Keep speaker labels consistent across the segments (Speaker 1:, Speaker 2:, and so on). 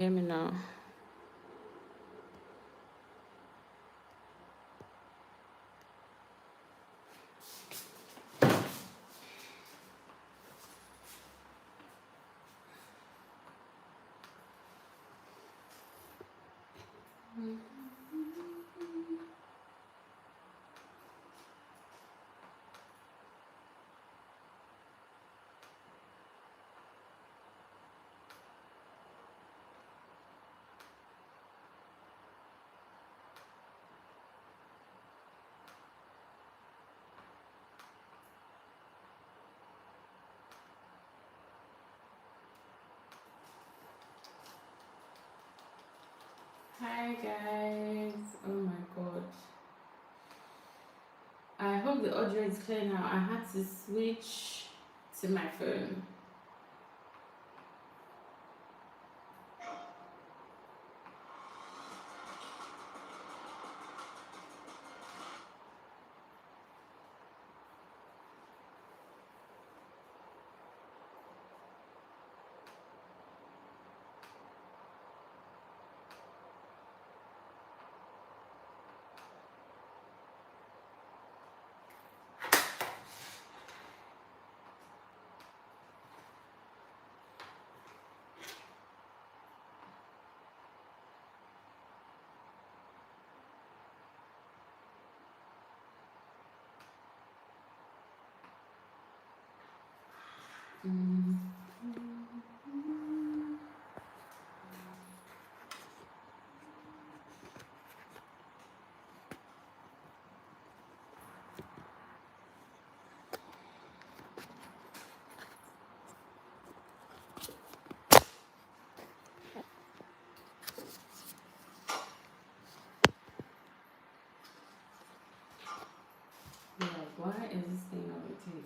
Speaker 1: Hear me now. Hi guys. Oh my god. I hope the audio is clear now. I had to switch to my phone. Mm. Yeah, why is this thing not rotating?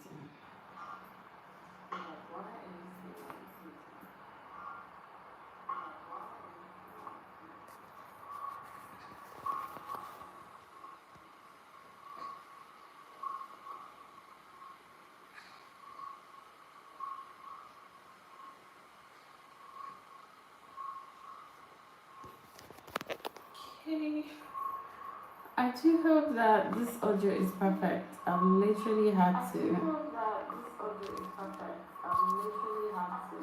Speaker 1: Okay. I do hope that this audio is perfect. I've literally had to. I do hope that this audio is perfect. I've literally had to.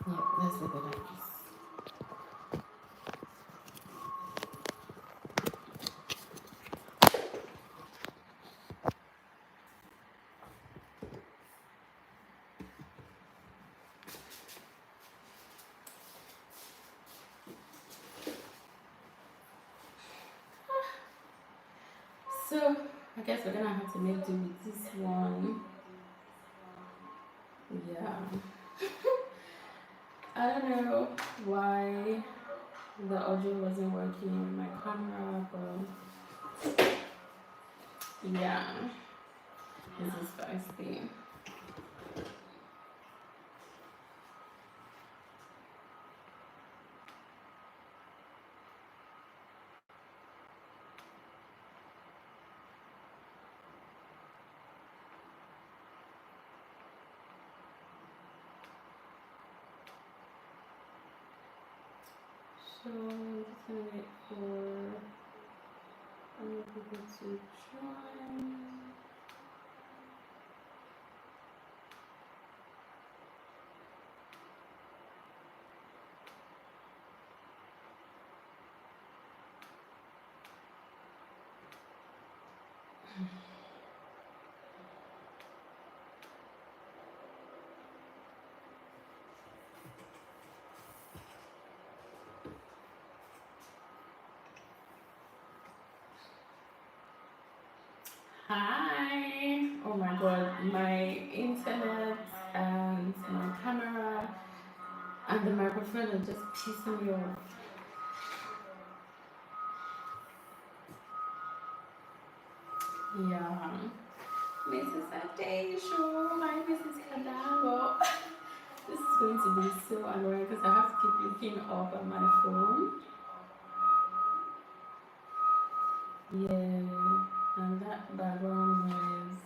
Speaker 1: Yeah, let's leave it like this. So I guess we're gonna have to make do with this one. Yeah. I don't know why the audio wasn't working with my camera, but yeah, this is feisty. So I'm just gonna wait for other people to join. Hi! Oh my god, my internet and my camera and the microphone are just pissing me off. Yeah. Mrs. Adesho, hi Mrs. Kadago. This is going to be so annoying because I have to keep looking up at my phone. Yeah, and that background noise.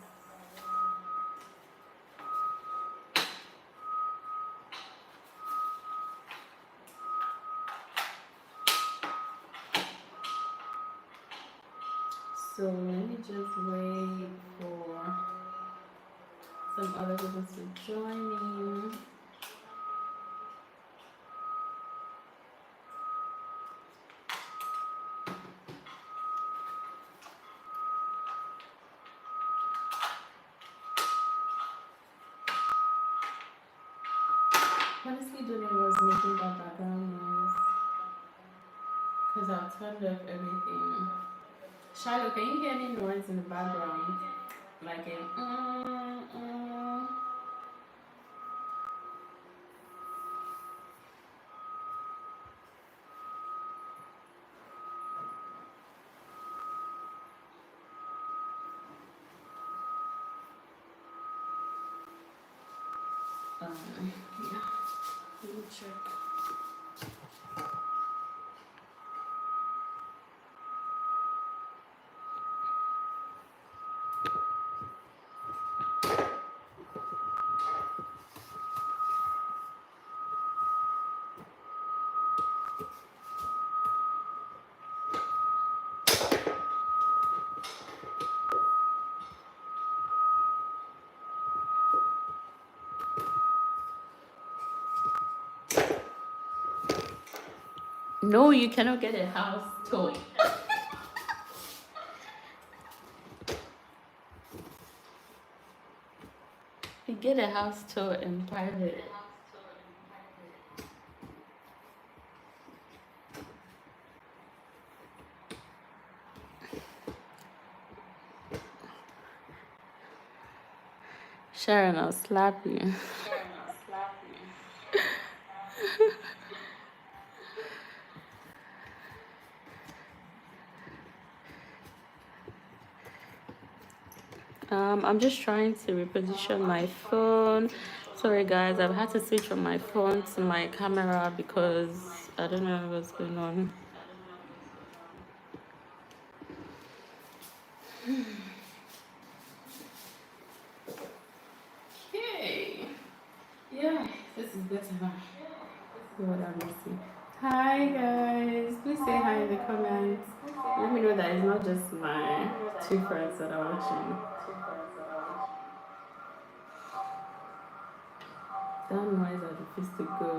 Speaker 1: So let me just wait for some other people to join in. Honestly, don't know what's making that background noise because I've turned off everything. Shiloh, can you hear any noise in the background? Like a yeah. Let me check. No, you cannot get a house tour. You get a house tour in private. Sharon, I'll slap you. I'm just trying to reposition my phone. Sorry guys, I've had to switch from my phone to my camera because I don't know what's going on. Okay. Yeah, this is better now. What I'm missing. Hi guys, please say hi in the comments. Let me know that it's not just my two friends that are watching. That noise I refuse to go,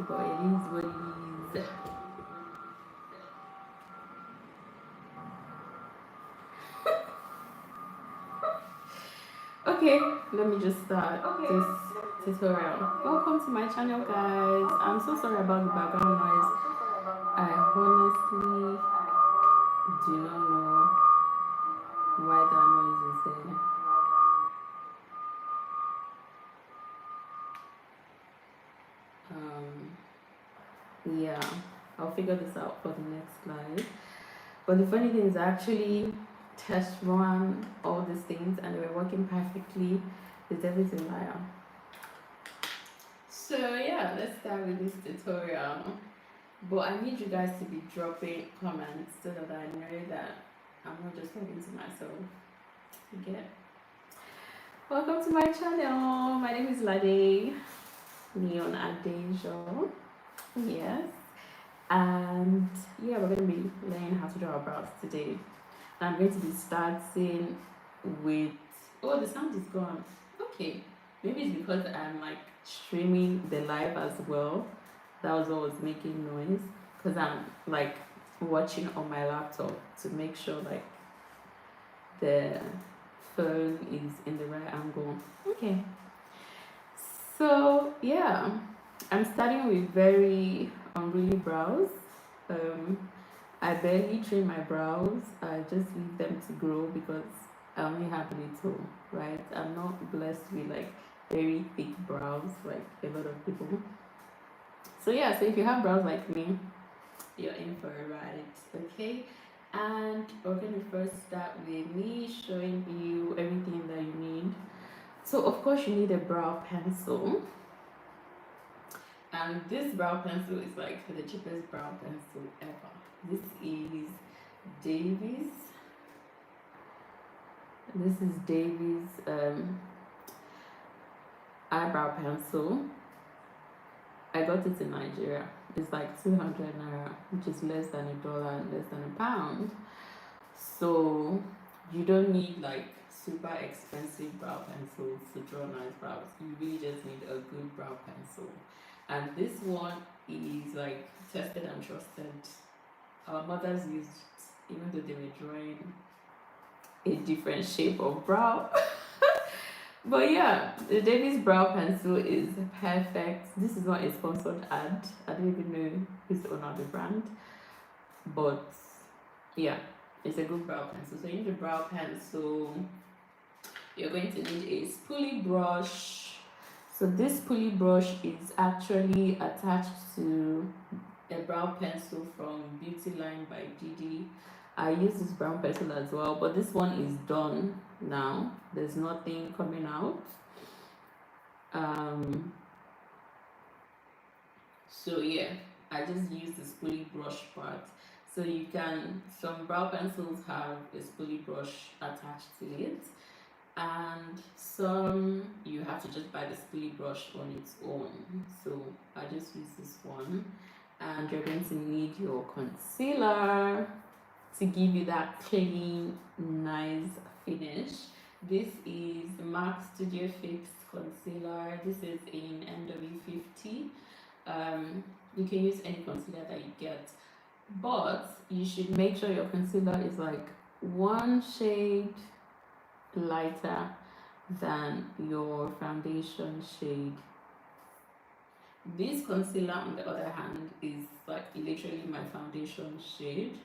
Speaker 1: but it is what it is. Okay, let me just start this tutorial. Welcome to my channel guys. I'm so sorry about the background noise. I honestly do not know why that noise is there. Yeah, I'll figure this out for the next slide. But the funny thing is I actually test run all these things and they were working perfectly. The devil is a liar. So yeah, let's start with this tutorial. But I need you guys to be dropping comments so that I know that I'm not just talking to myself. You get? Welcome to my channel. My name is Lade Neon Adejo. Yes. And yeah, we're going to be learning how to draw our brows today. And I'm going to be starting with, oh, the sound is gone. Okay, maybe it's because I'm like streaming the live as well. That was what was making noise because I'm like watching on my laptop to make sure like the phone is in the right angle. Okay, so yeah, I'm starting with very unruly brows. I barely trim my brows. I just leave them to grow because I only have little, right? I'm not blessed with like very thick brows like a lot of people. So yeah, so if you have brows like me, you're in for a ride, okay? And we're going to first start with me showing you everything that you need. So of course you need a brow pencil. And this brow pencil is like the cheapest brow pencil ever. This is Davies. This is Davies eyebrow pencil. I got it in Nigeria. It's like 200 naira, which is less than $1, less than £1. So you don't need like super expensive brow pencils to draw nice brows. You really just need a good brow pencil. And this one is like tested and trusted. Our mothers used it, even though they were drawing a different shape of brow. But yeah, the Davis brow pencil is perfect. This is not a sponsored ad. I don't even know who's the owner of the brand. But yeah, it's a good brow pencil. So you need a brow pencil. You're going to need a spoolie brush. So this spoolie brush is actually attached to a brow pencil from Beauty Line by Didi. I use this brown pencil as well, but this one is done now. There's nothing coming out. So yeah, I just use the spoolie brush part. So you can, some brow pencils have a spoolie brush attached to it, and some you have to just buy the spoolie brush on its own. So I just use this one. And you're going to need your concealer to give you that clean, nice finish. This is the MAC Studio Fix concealer. This is in NW50. You can use any concealer that you get, but you should make sure your concealer is like one shade lighter than your foundation shade. This concealer, on the other hand, is like literally my foundation shade,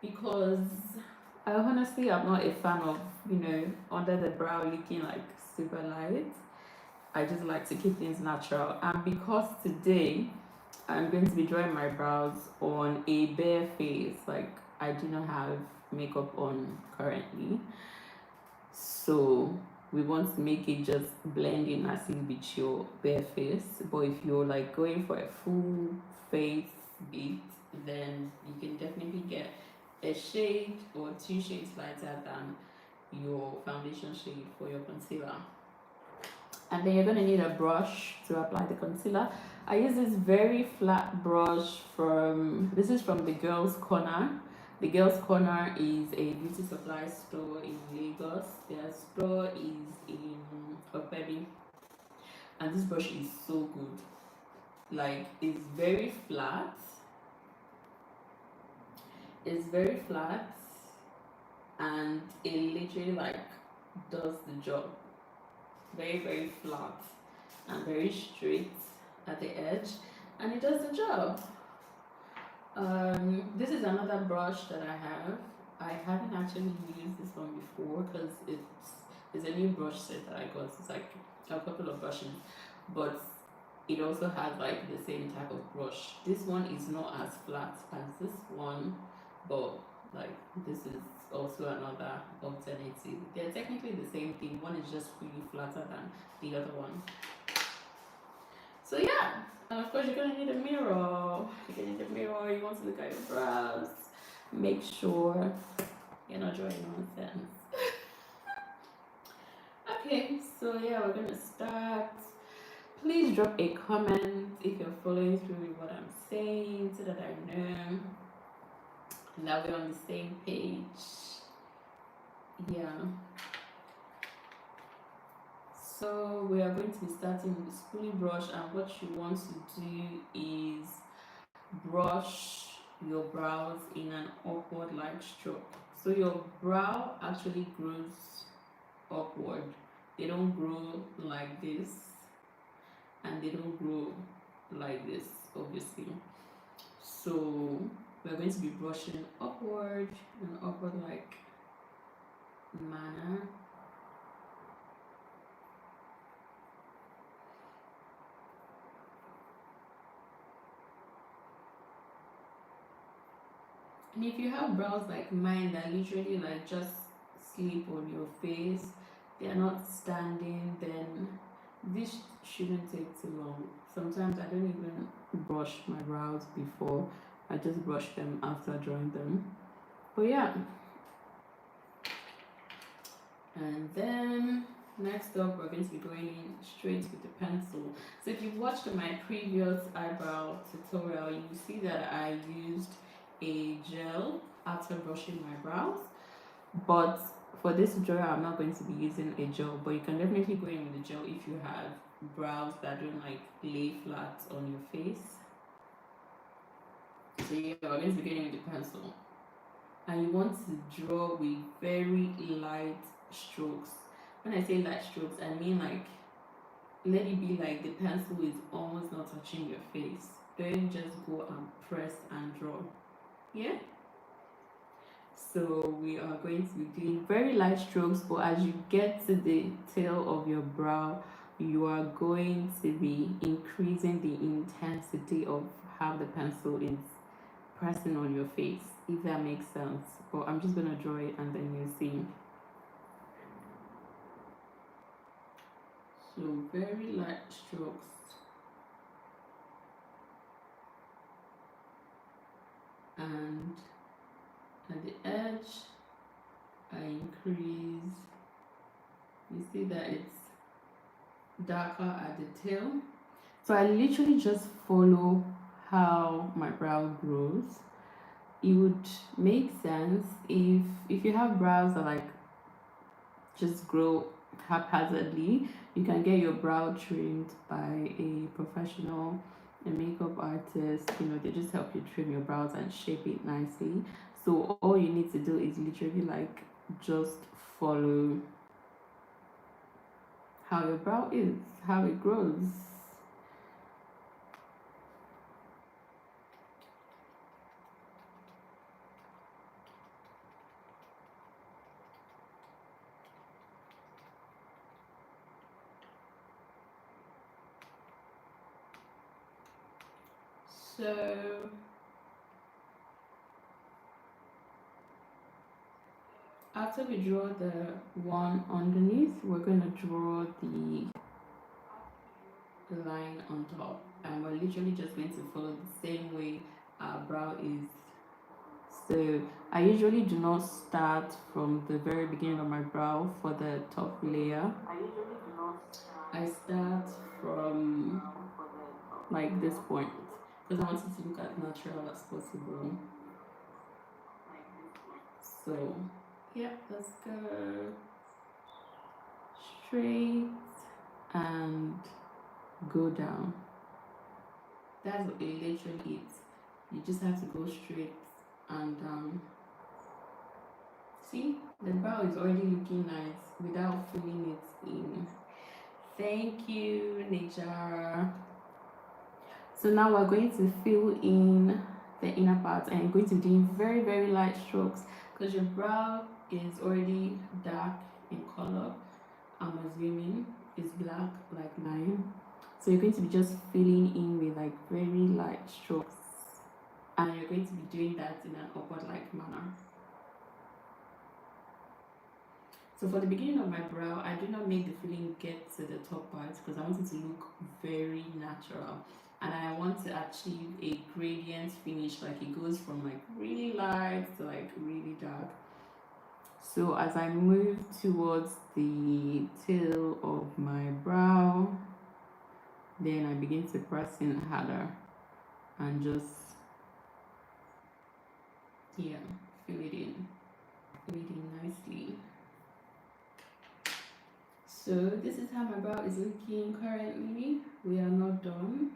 Speaker 1: because I honestly am not a fan of, under the brow looking like super light. I just like to keep things natural. And because today I'm going to be drawing my brows on a bare face, like I do not have makeup on currently. So we want to make it just blend in as if with your bare face. But if you're like going for a full face beat, then you can definitely get a shade or 2 shades lighter than your foundation shade for your concealer. And then you're going to need a brush to apply the concealer. I use this very flat brush this is from the Girls Corner. The Girls Corner is a beauty supply store in Lagos. Their store is in Okpebi. And this brush is so good. Like, it's very flat. It's very flat. And it literally like does the job. Very, very flat and very straight at the edge. And it does the job. This is another brush that I have. I haven't actually used this one before because it's a new brush set that I got. It's like a couple of brushes, but it also has like the same type of brush. This one is not as flat as this one, but like this is also another alternative. They're technically the same thing. One is just really flatter than the other one. So yeah, and of course you're gonna need a mirror. You're gonna need a mirror. You want to look at your brows. Make sure you're not drawing nonsense. Okay, so yeah, we're gonna start. Please drop a comment if you're following through with what I'm saying, so that I know that we're on the same page. Yeah. So we are going to be starting with the spoolie brush, and what you want to do is brush your brows in an upward like stroke. So your brow actually grows upward. They don't grow like this, and they don't grow like this, obviously. So we're going to be brushing upward in an upward like manner. And if you have brows like mine that literally like just sleep on your face, they are not standing, then this shouldn't take too long. Sometimes I don't even brush my brows before, I just brush them after drawing them. But yeah. And then next up, we're going to be going in straight with the pencil. So if you've watched my previous eyebrow tutorial, you see that I used a gel after brushing my brows. But for this tutorial, I'm not going to be using a gel, but you can definitely go in with a gel if you have brows that don't like lay flat on your face. So yeah, we're going to be getting with the pencil. And you want to draw with very light strokes. When I say light strokes, I mean like let it be like the pencil is almost not touching your face. Don't just go and press and draw. Yeah? So we are going to be doing very light strokes, but as you get to the tail of your brow, you are going to be increasing the intensity of how the pencil is pressing on your face, if that makes sense. But I'm just gonna draw it and then you'll see. So very light strokes. And at the edge, I increase. You see that it's darker at the tail. So I literally just follow how my brow grows. It would make sense if you have brows that like just grow haphazardly. You can get your brow trimmed by a professional, a makeup artist. You know, they just help you trim your brows and shape it nicely. So all you need to do is literally like just follow how your brow is, how it grows. So after we draw the one underneath, we're going to draw the line on top, and we're literally just going to follow the same way our brow is. So I usually do not start from the very beginning of my brow for the top layer. I start from like this point because I want it to look as natural as possible. So yeah, let's go straight and go down. That's literally it. You just have to go straight and down. See, the brow is already looking nice without filling it in. Thank you, Nejara. So now we're going to fill in the inner part, and I'm going to do very, very light strokes because your brow is already dark in color. I'm assuming it's black like mine. So you're going to be just filling in with like very light strokes, and you're going to be doing that in an upward like manner. So for the beginning of my brow, I do not make the filling get to the top part because I want it to look very natural, and I want to achieve a gradient finish, like it goes from like really light to like really dark. So as I move towards the tail of my brow, then I begin to press in harder and just fill it in nicely. So this is how my brow is looking currently. We are not done.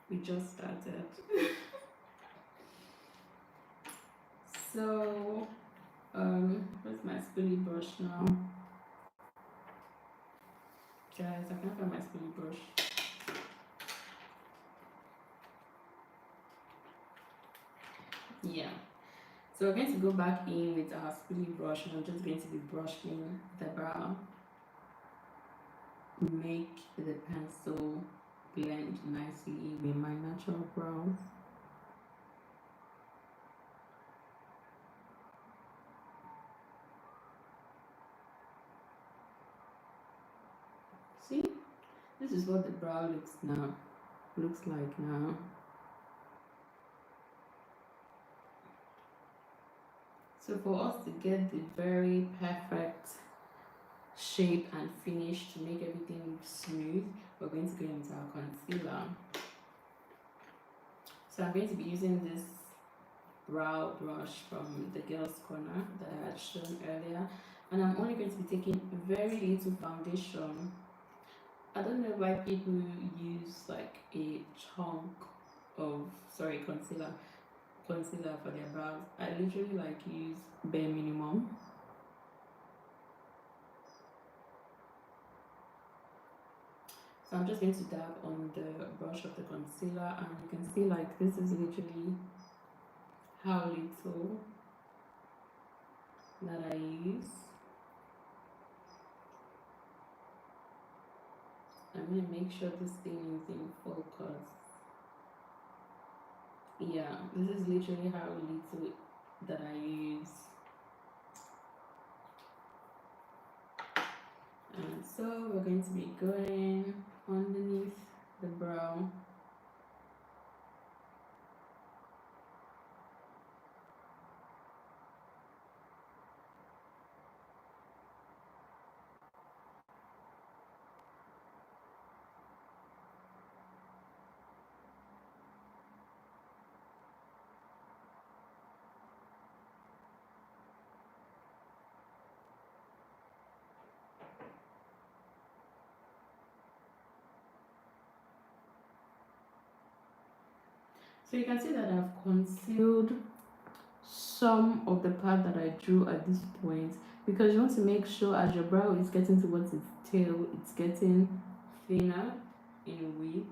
Speaker 1: We just started. So where's my spoolie brush now? Guys, I can't find my spoolie brush. Yeah. So we're going to go back in with our spoolie brush, and I'm just going to be brushing the brow. Make the pencil blend nicely with my natural brows. See, this is what the brow looks like now. So for us to get the very perfect shape and finish to make everything look smooth, we're going to go into our concealer. So I'm going to be using this brow brush from the girls corner that I had shown earlier, and I'm only going to be taking very little foundation. I don't know why people use like a chunk of concealer for their brows. I literally like use bare minimum. So I'm just going to dab on the brush of the concealer, and you can see like this is literally how little that I use. I'm going to make sure this thing is in focus. Yeah, this is literally how little that I use. And so we're going to be going underneath the brow. So you can see that I've concealed some of the part that I drew at this point, because you want to make sure as your brow is getting towards its tail, it's getting thinner in width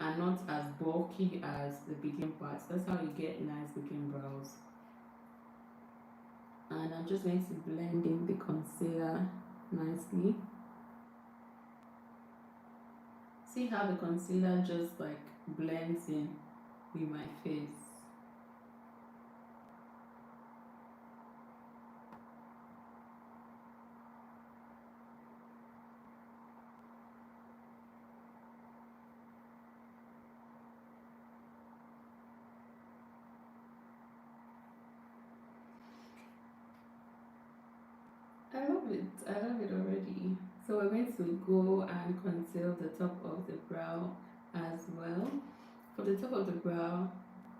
Speaker 1: and not as bulky as the begin parts. That's how you get nice looking brows. And I'm just going to blend in the concealer nicely. See how the concealer just like blends in with my face. I love it already. So we're going to go and conceal the top of the brow as well. For the top of the brow,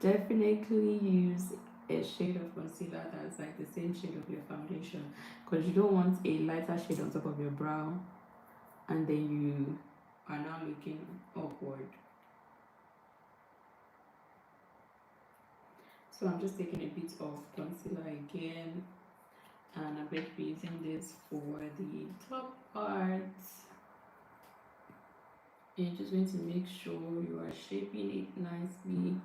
Speaker 1: definitely use a shade of concealer that's like the same shade of your foundation, because you don't want a lighter shade on top of your brow and then you are now looking awkward. So I'm just taking a bit of concealer again, and I'm going to be using this for the top part. And you're just going to make sure you are shaping it nicely.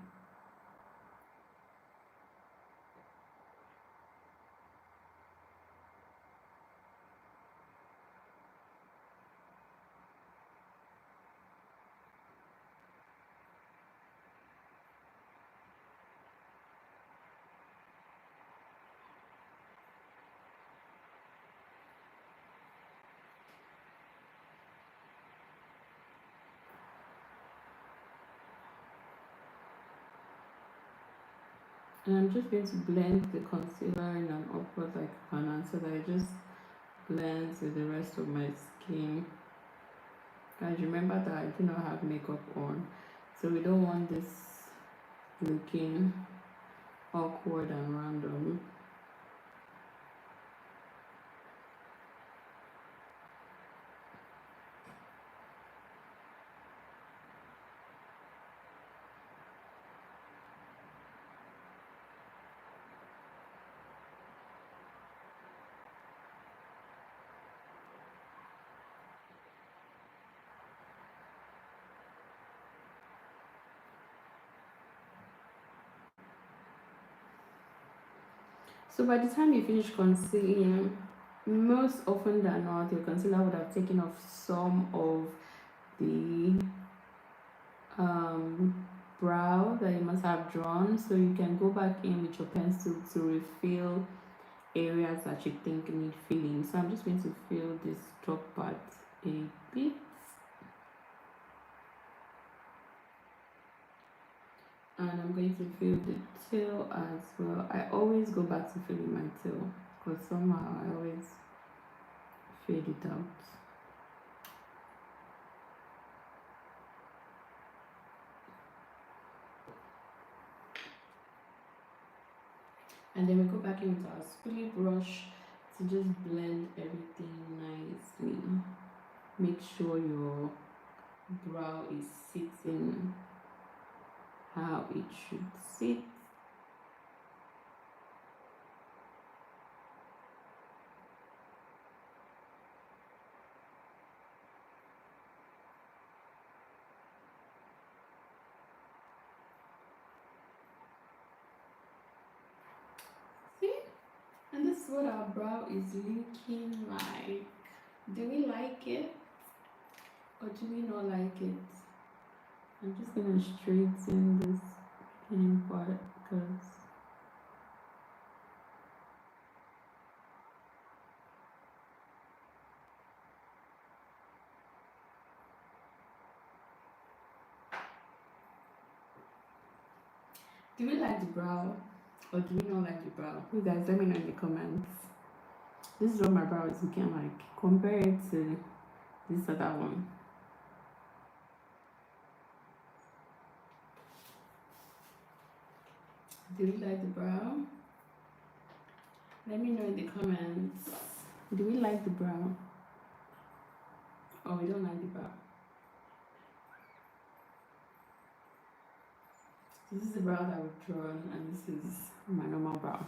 Speaker 1: And I'm just going to blend the concealer in an upward like panel so that it just blends with the rest of my skin. Guys, remember that I do not have makeup on, so we don't want this looking awkward and random. So by the time you finish concealing, most often than not, your concealer would have taken off some of the brow that you must have drawn. So you can go back in with your pencil to refill areas that you think need filling. So I'm just going to fill this top part a bit. And I'm going to fill the tail as well. I always go back to filling my tail because somehow I always fade it out. And then we go back in with our spoolie brush to just blend everything nicely. Make sure your brow is sitting how it should sit. See? And this is what our brow is looking like. Do we like it? Or do we not like it? I'm just gonna straighten this beginning part because do we like the brow or do we not like the brow? You guys let me know in the comments. This is what my brow is looking like. Compare it to this other one. Do we like the brow? Let me know in the comments. Do we like the brow? Or we don't like the brow? This is the brow that we've drawn and this is my normal brow.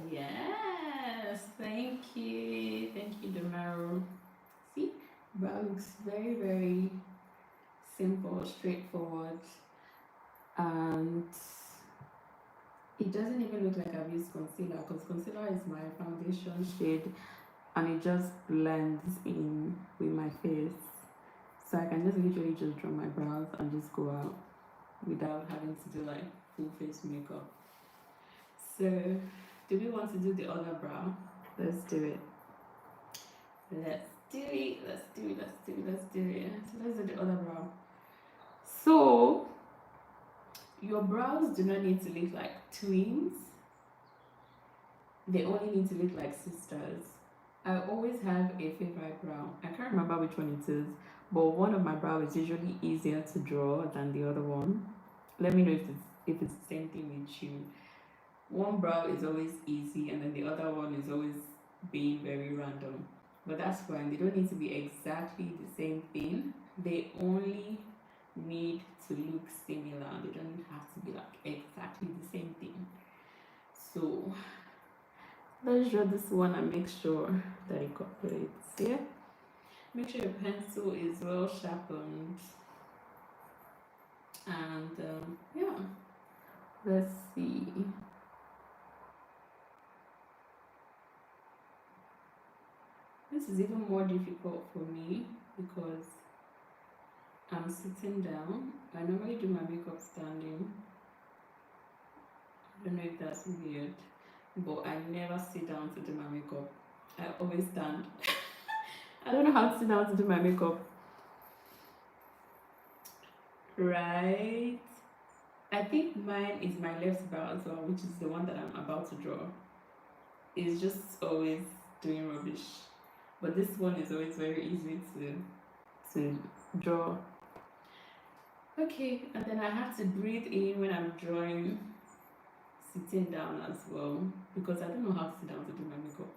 Speaker 1: Yes, thank you Demaro. See, brow looks very, very simple, straightforward, and it doesn't even look like I've used concealer because concealer is my foundation shade and it just blends in with my face. So I can just literally just draw my brows and just go out without having to do like full face makeup. So do we want to do the other brow? Let's do it. Let's do it. So let's do the other brow. So your brows do not need to look like twins. They only need to look like sisters. I always have a favorite brow. I can't remember which one it is, but one of my brows is usually easier to draw than the other one. Let me know if it's the same thing with you. One brow is always easy and then the other one is always being very random. But that's fine. They don't need to be exactly the same thing. They only need to look similar. They don't have to be like exactly the same thing. So let's draw this one and make sure that it cooperates. Yeah. Make sure your pencil is well sharpened. And yeah, let's see. This is even more difficult for me because I'm sitting down. I normally do my makeup standing. I don't know if that's weird, but I never sit down to do my makeup. I always stand. I don't know how to sit down to do my makeup. Right? I think mine is my left brow as well, which is the one that I'm about to draw. It's just always doing rubbish. But this one is always very easy to draw. Okay, and then I have to breathe in when I'm drawing sitting down as well because I don't know how to sit down to do my makeup.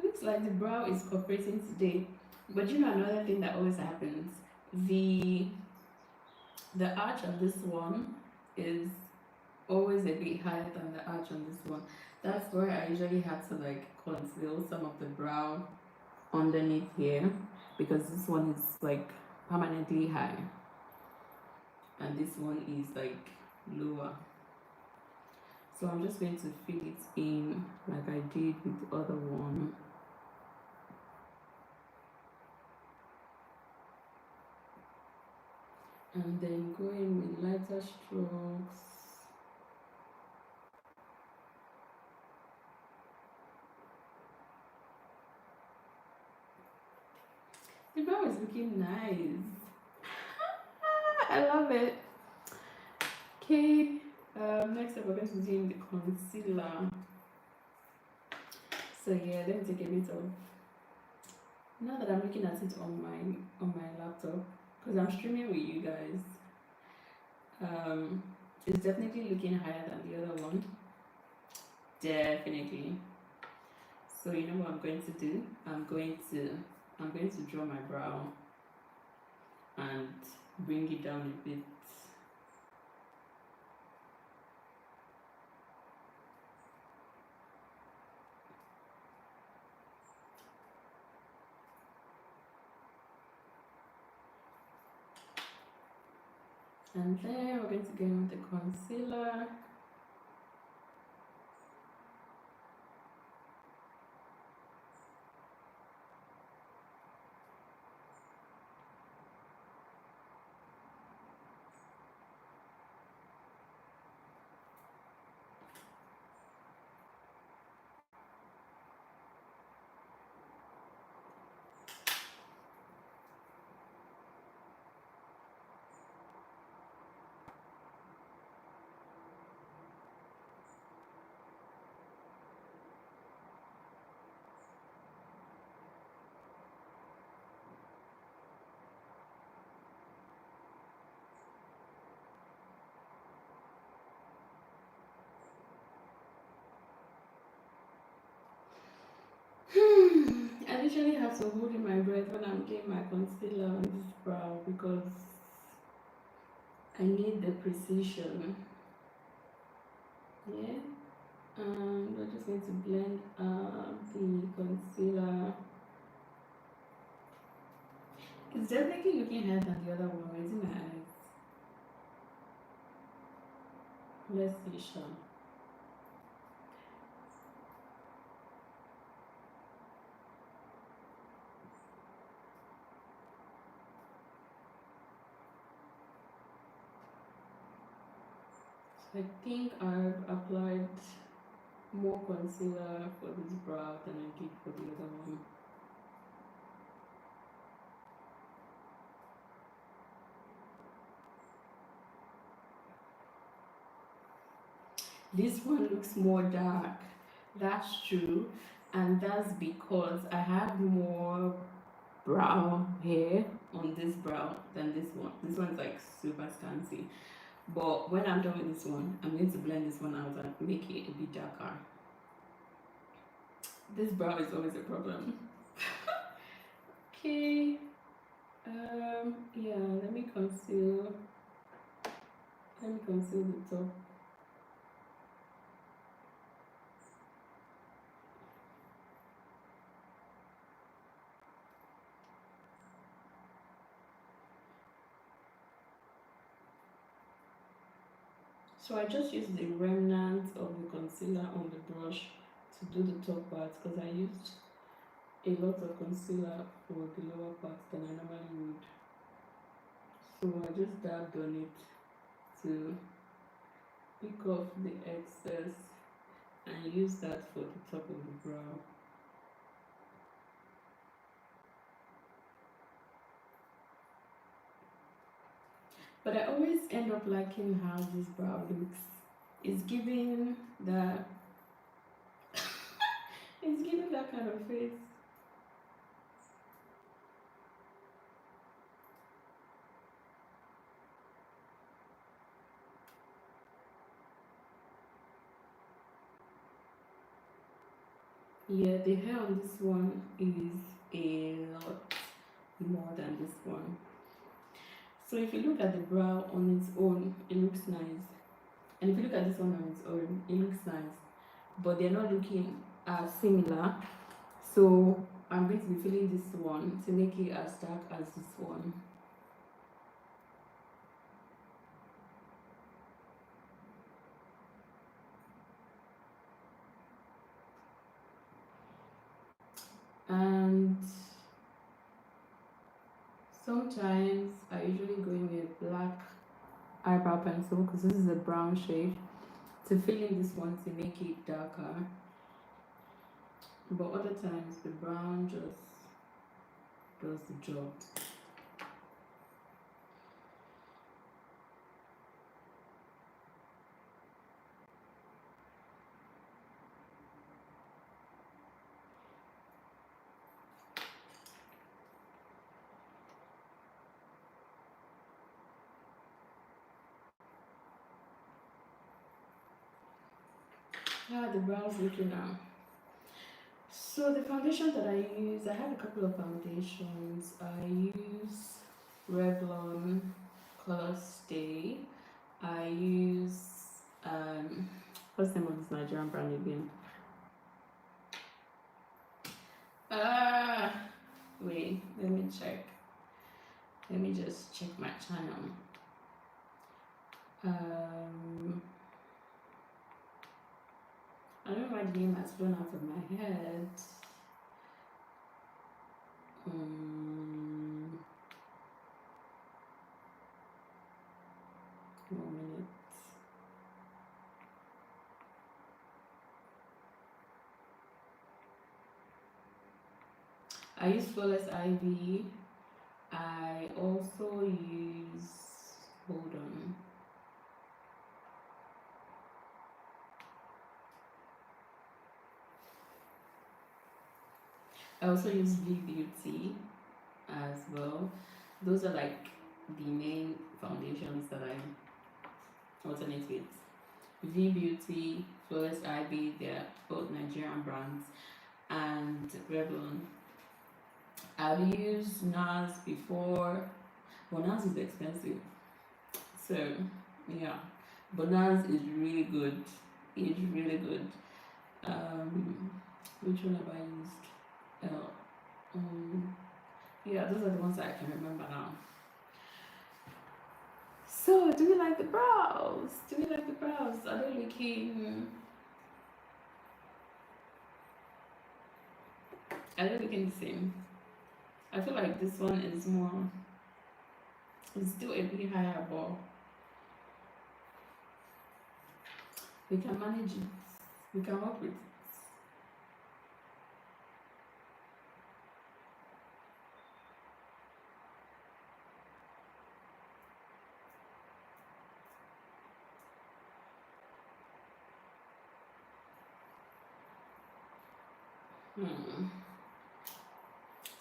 Speaker 1: Looks like the brow is cooperating today, but you know another thing that always happens, the arch on this one is always a bit higher than the arch on this one. That's where I usually have to like conceal some of the brow underneath here because this one is like permanently high and this one is like lower. So I'm just going to fill it in like I did with the other one. And then go in with lighter strokes. The brow is looking nice. I love it. Okay, Next up, we're going to be doing the concealer. So yeah, let me take a bit of. Now that I'm looking at it on my laptop, because I'm streaming with you guys, it's definitely looking higher than the other one. Definitely. So you know what I'm going to do? I'm going to draw my brow and bring it down a bit. And then we're going to go in with the concealer. I literally have to hold in my breath when I'm doing my concealer on this brow because I need the precision. Yeah. And we're just going to blend up the concealer. It's definitely looking higher than the other one. It's in my eyes. Let's see, Sean. I think I've applied more concealer for this brow than I did for the other one. This one looks more dark. That's true, and that's because I have more brow hair on this brow than this one. This one's like super scanty. But when I'm done with this one, I'm going to blend this one out and make it a bit darker. This brow is always a problem. Okay. Yeah, let me conceal the top. So I just used the remnant of the concealer on the brush to do the top part because I used a lot of concealer for the lower part than I normally would. So I just dabbed on it to pick off the excess and use that for the top of the brow. But I always end up liking how this brow looks. It's giving that it's giving that kind of face. Yeah, the hair on this one is a lot more than this one. So if you look at the brow on its own, it looks nice. And if you look at this one on its own, it looks nice. But they're not looking as similar. So I'm going to be filling this one to make it as dark as this one. And sometimes I usually go in with a black eyebrow pencil because this is a brown shade to fill in this one to make it darker. But other times the brown just does the job. How the brows looking now? So the foundation that I use, I have a couple of foundations. I use Revlon Color Stay. I use what's the name of this Nigerian brand again? Wait, let me check. Let me just check my channel. I don't know why the name has flown out of my head. One minute. I use Flawless Ivy. I also use, hold on. I also use V Beauty as well. Those are like the main foundations that I alternate with. V Beauty, Flawless Ivy, they're both Nigerian brands, and Revlon. I've used NARS before, but NARS is expensive. So, yeah. But NARS is really good. It's really good. Which one have I used? Yeah, those are the ones that I can remember now. So, do you like the brows? Do you like the brows? Are they looking? Are they looking the same? I feel like this one is more. It's still a bit higher, but we can manage it. We can work with it.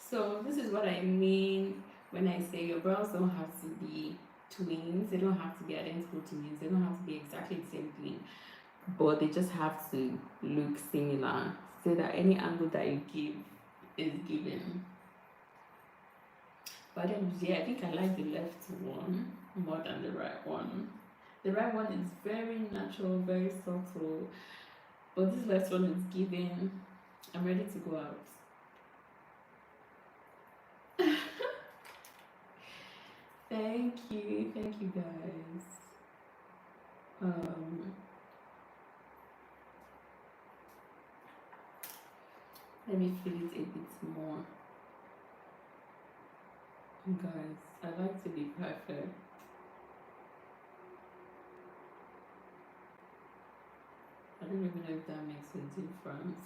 Speaker 1: So this is what I mean when I say your brows don't have to be twins. They don't have to be identical twins. They don't have to be exactly the same thing, but they just have to look similar so that any angle that you give is given. But then, yeah, I think I like the left one more than the right one. The right one is very natural, very subtle, but this left one is giving. I'm ready to go out. Thank you guys. Let me feel it a bit more. Guys, I like to be perfect. I don't even know if that makes a difference.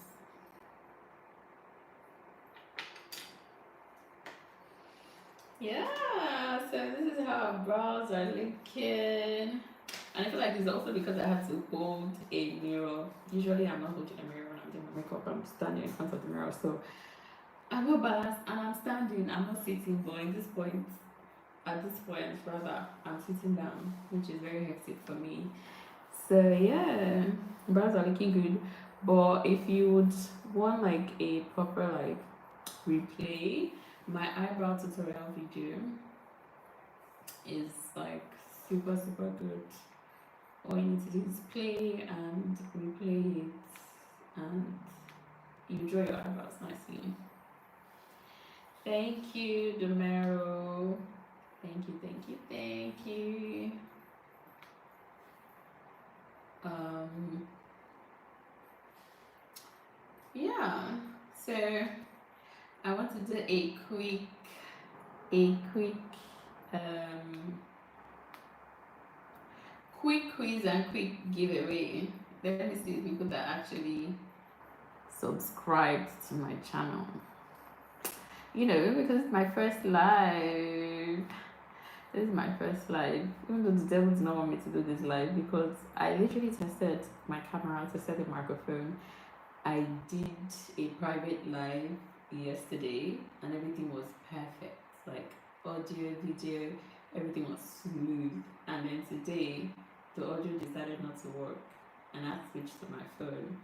Speaker 1: Yeah, so this is how our brows are looking. And I feel like it's also because I have to hold a mirror. Usually I'm not holding a mirror when I'm doing my makeup. I'm standing in front of the mirror. So I'm not balanced and I'm standing. I'm not sitting. But at this point, rather, I'm sitting down, which is very hectic for me. So yeah, brows are looking good. But if you would want like a proper like replay, my eyebrow tutorial video is like super good. All you need to do is play and replay it, and you draw your eyebrows nicely. Thank you, Domero. Thank you. Yeah, so I want to do a quick quiz and quick giveaway. Let me see the people that actually subscribed to my channel. You know, because it's my first live. This is my first live. Even though the devil did not want me to do this live, because I literally tested my camera, tested the microphone. I did a private live yesterday and everything was perfect. Like audio, video, everything was smooth. And then today the audio decided not to work. and I switched to my phone.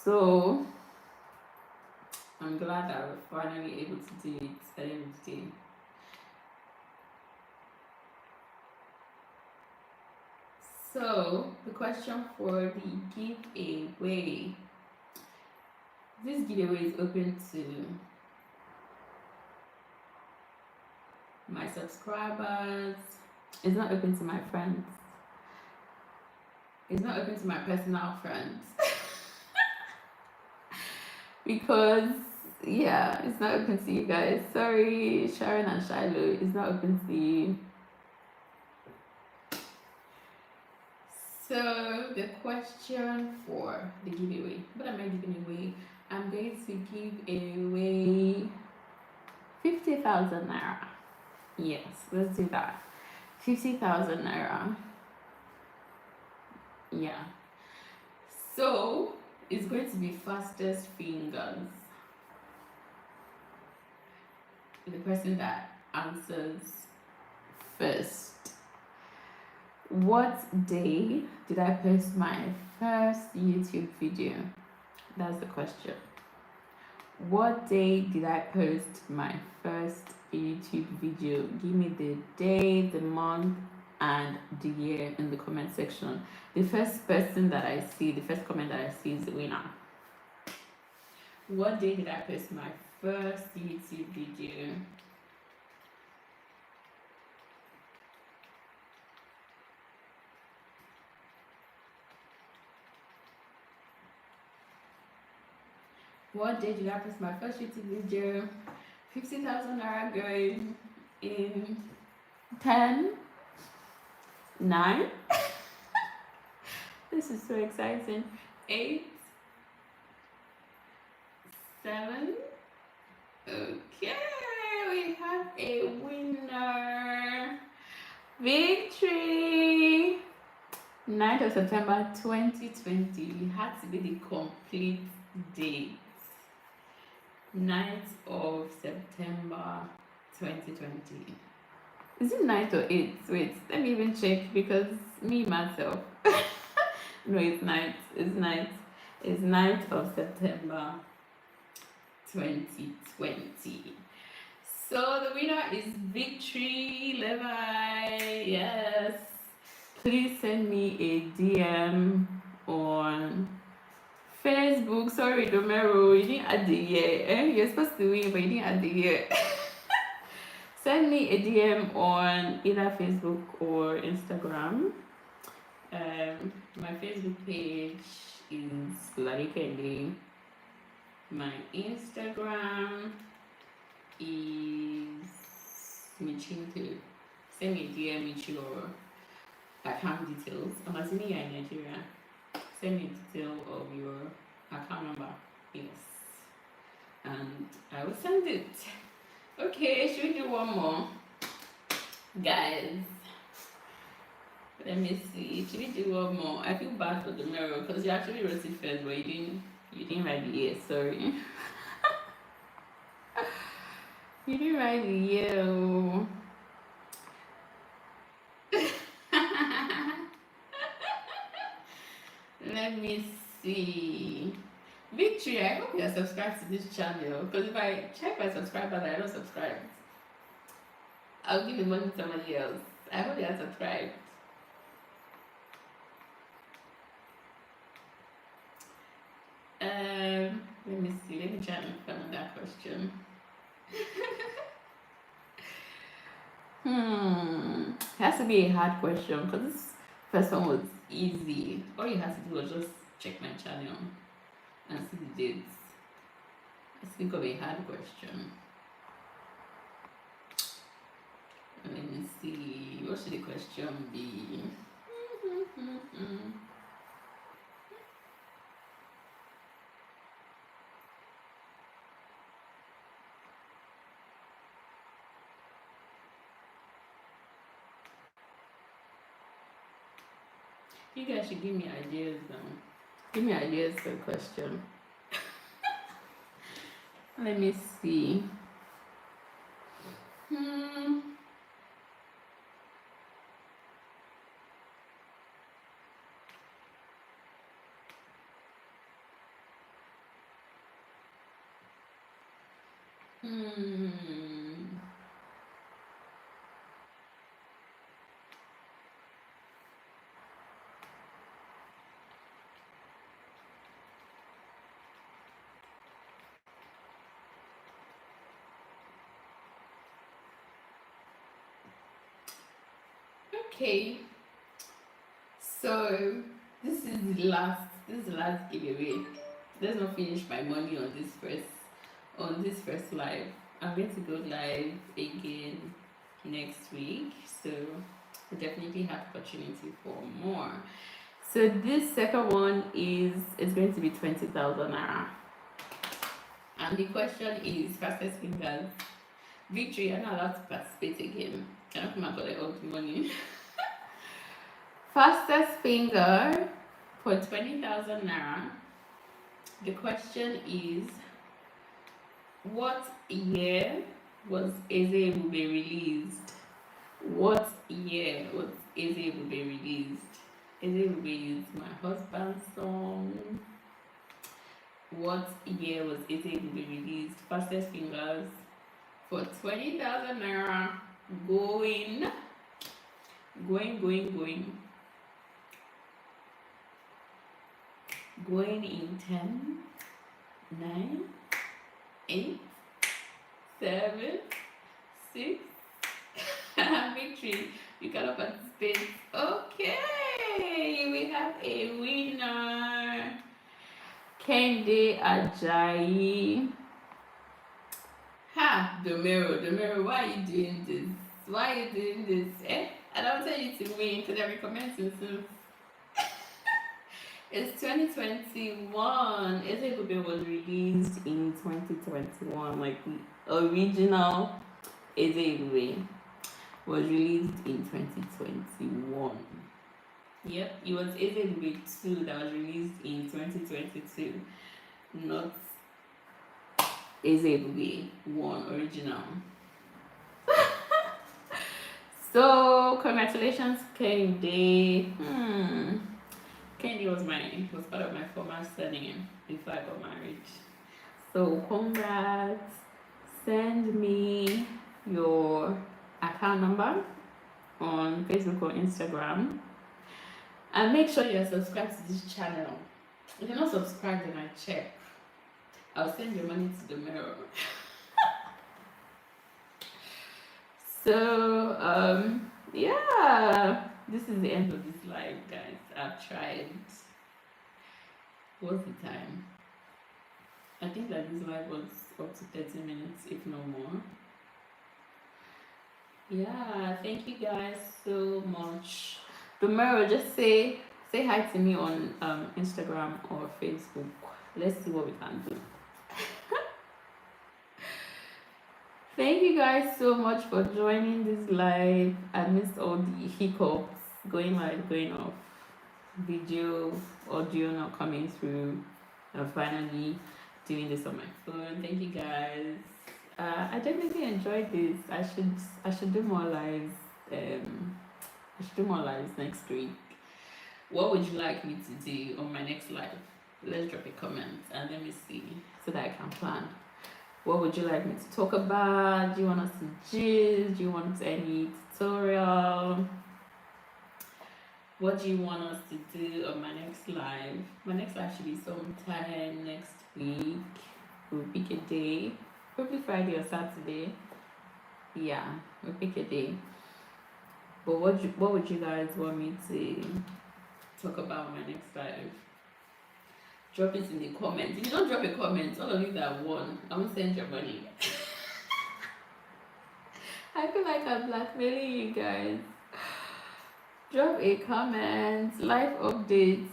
Speaker 1: So I'm glad that we're finally able to do it at the end of the day. So the question for the giveaway. This giveaway is open to my subscribers. It's not open to my friends. It's not open to my personal friends. Because yeah, it's not open to you guys. Sorry, Sharon and Shiloh. It's not open to you. So the question for the giveaway. What am I giving away? I'm going to give away 50,000 naira. Yes, let's do that. 50,000 naira. Yeah. So it's going to be fastest fingers. The person that answers first. What day did I post my first YouTube video? That's the question. What day did I post my first YouTube video? Give me the day, the month, and the year in the comment section. The first person that I see, the first comment that I see is the winner. What day did I post my first YouTube video? What day did I post my first YouTube video? 50,000 naira going in 10, 9. This is so exciting. 8, 7. Okay, we have a winner. Victory! 9th of September 2020 had to be the complete date. 9th of September 2020. Is it 9th or 8th? Wait, let me even check because me myself. No, it's 9th. It's 9th. It's 9th of September 2020. So the winner is Victory Levi. Yes. Please send me a DM on Facebook. Sorry, Domero, you didn't add the year. You're supposed to win, but you didn't add the year. Send me a DM on either Facebook or Instagram. My Facebook page is Larikende. My Instagram is Michinto. Send me a DM with your account details. I'm assuming you're in Nigeria. Send me a detail of your account number. Yes. And I will send it. Okay, should we do one more? Guys. Let me see. Should we do one more? I feel bad for the mirror because you actually wrote it first, but you didn't write the year, sorry. You didn't write the year. Oh. Let me see. Victory, I hope you are subscribed to this channel because if I check my subscribers and I don't subscribe, I'll give the money to somebody else. I hope you are subscribed. Let me see. Let me try and find that question. It has to be a hard question because this first one was easy. All you have to do was just check my channel and see the dates. Let's think of a hard question. Let me see. What should the question be? You guys should give me ideas now. Give me ideas for a question. Let me see. Hmm. Okay. So this is the last giveaway. Let's not finish my money on this first live. I'm going to go live again next week. So I definitely have opportunity for more. So this second one is going to be 20,000 naira. And the question is fastest fingers. Victory, you're not allowed to participate again. Can I come and collect all the money? Fastest finger for 20,000 naira. The question is, what year was Eze Ebube released? What year was Eze Ebube released? Eze Ebube is my husband's song. What year was Eze Ebube released? Fastest fingers for 20,000 naira. Going. Going in 10, 9, 8, 7, 6. Victory. You cannot participate. Okay, we have a winner. Kende Ajayi. Ha, Domero, why are you doing this? Why are you doing this? I don't tell you to win, to the recommendation soon. It's 2021. Eze Ebube was released in 2021. Like the original Eze Ebube was released in 2021. Yep, it was Eze Ebube 2 that was released in 2022. Not Eze Ebube 1 original. So congratulations, Kende. Kende was part of my former surname before I got married. So congrats. Send me your account number on Facebook or Instagram. And make sure you're subscribed to this channel. If you're not subscribed, then I check. I'll send your money to the mirror. So, yeah. This is the end of this live, guys. I've tried. What's the time? I think that this live was up to 30 minutes, if no more. Yeah, thank you guys so much. Tomorrow, just say hi to me on Instagram or Facebook. Let's see what we can do. Thank you guys so much for joining this live. I missed all the hiccups, going live, going off, video, audio not coming through. I'm finally doing this on my phone. Thank you guys. I definitely enjoyed this. I should do more lives. I should do more lives next week. What would you like me to do on my next live? Let's drop a comment and let me see so that I can plan. What would you like me to talk about? Do you want us to gist? Do you want any tutorial? What do you want us to do on my next live? My next live should be sometime next week. We'll pick a day. Probably Friday or Saturday. Yeah, we'll pick a day. But what would you guys want me to talk about on my next live? Drop it in the comments. If you don't drop a comment, all of you that won, I won't send your money. I feel like I'm blackmailing you guys. Drop a comment. Live updates.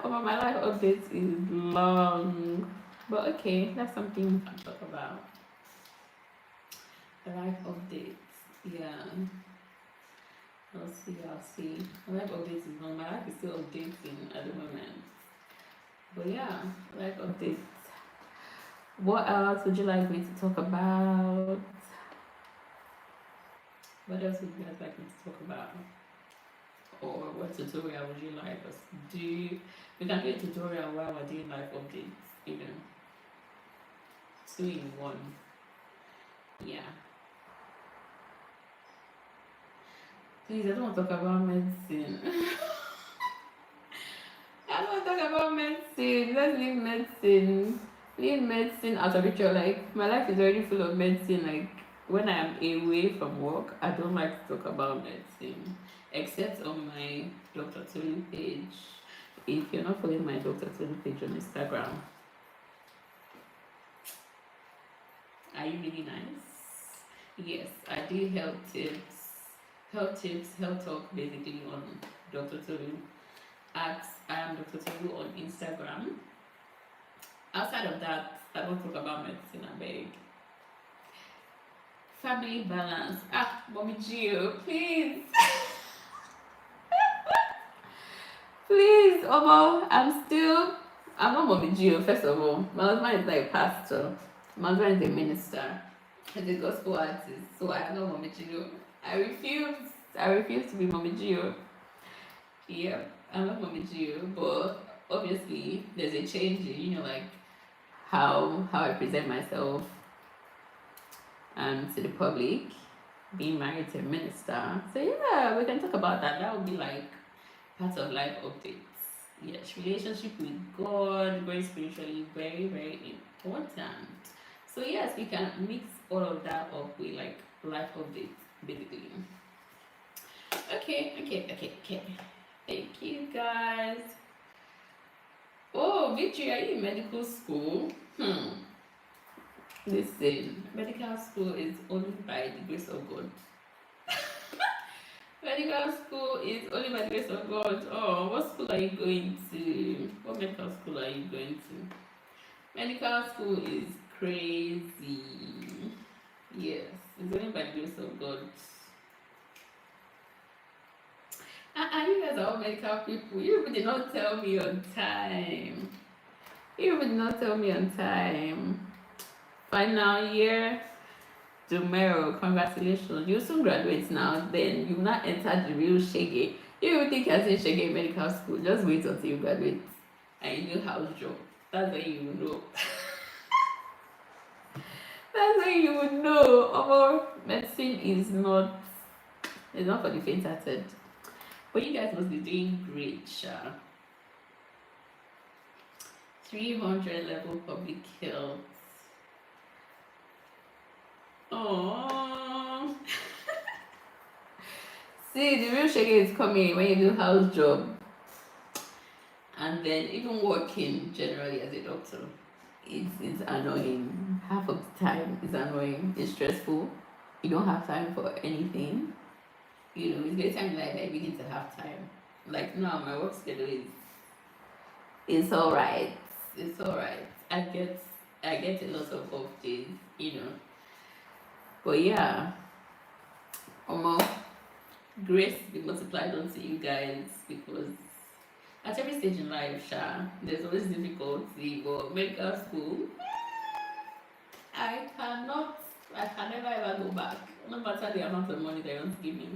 Speaker 1: My live updates is long. But okay, that's something we can talk about. Live updates. Yeah. I'll see. Live updates is long. My life is still updating at the moment. But yeah, live updates. What else would you like me to talk about? What else would you guys like me to talk about? Or what tutorial would you like us to do? We can do a tutorial while we're doing live updates, 2 in 1. Yeah. Please, I don't want to talk about medicine. I don't want to talk about medicine. Let's leave medicine. Leave medicine out of picture. Like, my life is already full of medicine. Like, when I am away from work, I don't like to talk about medicine. Except on my Dr. Tolu page. If you're not following my Dr. Tolu page on Instagram, are you really nice? Yes, I do health tips, health talk basically on Dr. Tolu. At Dr. Tolu on Instagram. Outside of that, I don't talk about medicine, I beg. Family balance. Mommy Gio, please. Please, Omo, I'm not Mommy Gio, first of all. My husband is like a pastor. My husband is a minister. He's a gospel artist. So I'm not Mommy Gio. I refuse to be Mommy Gio. Yeah, I'm not Mommy Gio, but obviously there's a change in, like how I present myself to the public, being married to a minister. So yeah, we can talk about that. That would be like part of life updates. Yes, relationship with God, growing spiritually, very, very important. So yes, we can mix all of that up with like life updates, basically. Okay. Thank you guys. Oh, Victory, are you in medical school? Listen, medical school is only by the grace of God. Medical school is only by the grace of God. Oh, what school are you going to? What medical school are you going to? Medical school is crazy. Yes, it's only by the grace of God. You guys are all medical people. You did not tell me on time. Final year tomorrow. Congratulations. You soon graduate now. Then you will not enter the real shege. You will think you're saying shege in medical school. Just wait until you graduate and you do house job. That's when you will know. That's when you will know. Medicine is not for the faint-hearted. But you guys must be doing great, Sha. 300 level public health. Oh. See, the real shege is coming when you do house job. And then even working generally as a doctor, it's annoying. Half of the time it's annoying. It's stressful. You don't have time for anything. It's great time like I begin to have time. Like now my work schedule is alright. It's alright. I get a lot of off days, But yeah. Grace be multiplied unto you guys, because at every stage in life, there's always difficulty. But medical school, I can never ever go back, no matter the amount of money they want to give me.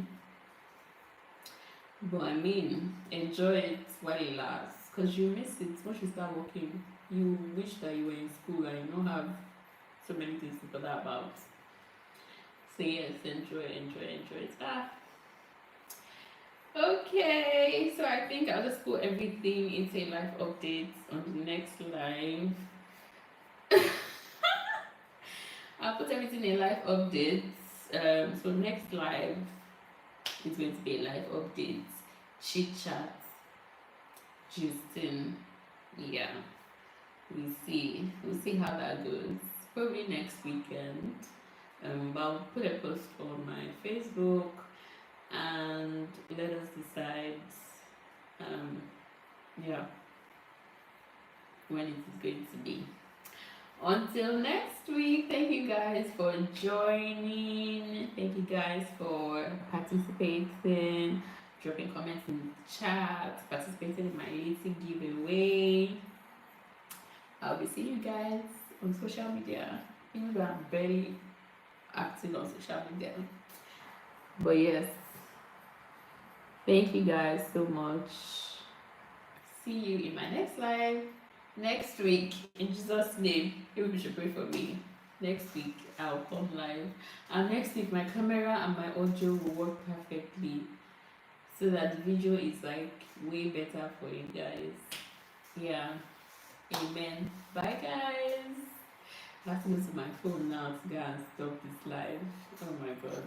Speaker 1: But I mean, enjoy it while it lasts, because you miss it once you start working. You wish that you were in school and you don't have so many things to bother about. So yes, enjoy it. Okay, so I think I'll just put everything into live updates on the next live. I'll put everything in live updates. So next live is going to be a live update, chit chat, Justin. Yeah, we'll see how that goes. Probably next weekend. I'll put a post on my Facebook and let us decide when it is going to be. Until next week, thank you guys for joining. Thank you guys for participating, dropping comments in the chat, participating in my little giveaway. I'll be seeing you guys on social media, even though I'm barely active on social media. But yes, thank you guys so much. See you in my next live next week. In Jesus' name, you should pray for me. Next week I'll come live, and next week my camera and my audio will work perfectly, so that the video is like way better for you guys. Yeah. Amen. Bye guys. I have to go to my phone now to go and stop this live. Oh my god.